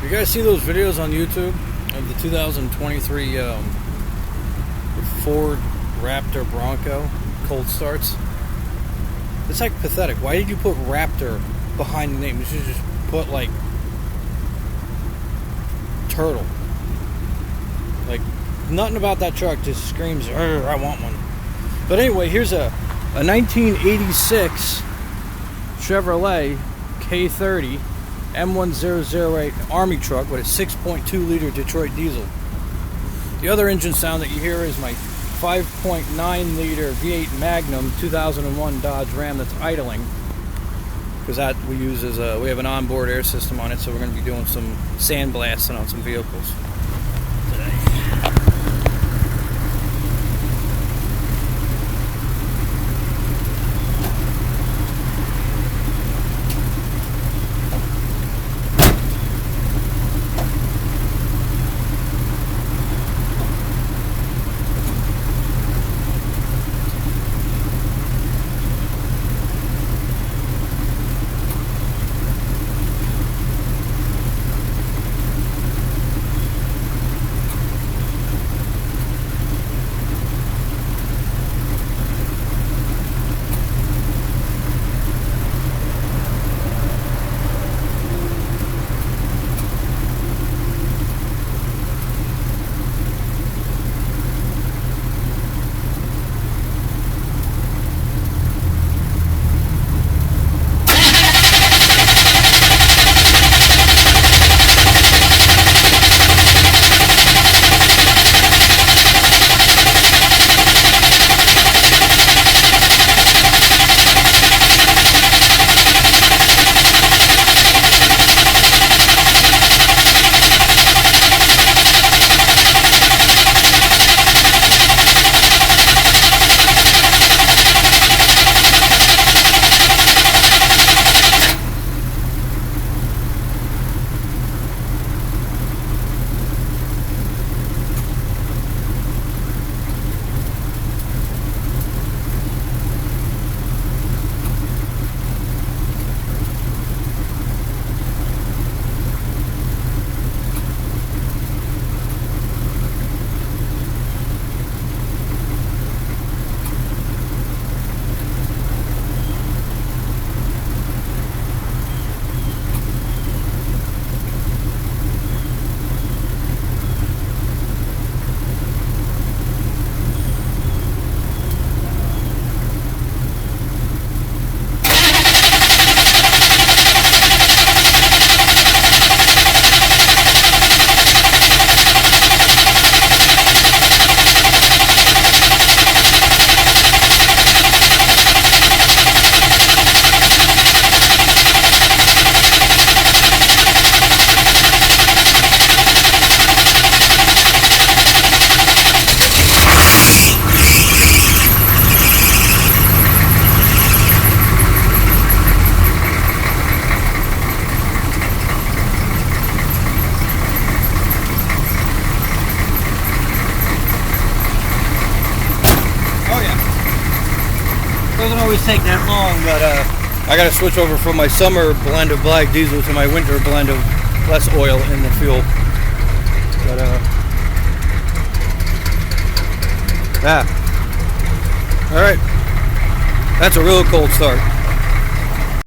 You guys see those videos on YouTube of the 2023 Ford Raptor Bronco cold starts? It's like pathetic. Why did you put Raptor behind the name? You should just put like Turtle. Like nothing about that truck just screams, I want one. But anyway, here's a 1986 Chevrolet k30 m1008 Army truck with a 6.2 liter Detroit diesel. The other engine sound that you hear is my 5.9 liter V8 Magnum 2001 Dodge Ram that's idling, because that we use as we have an onboard air system on it, so we're going to be doing some sandblasting on some vehicles today. Doesn't always take that long, but I got to switch over from my summer blend of black diesel to my winter blend of less oil in the fuel. But yeah. All right. That's a real cold start.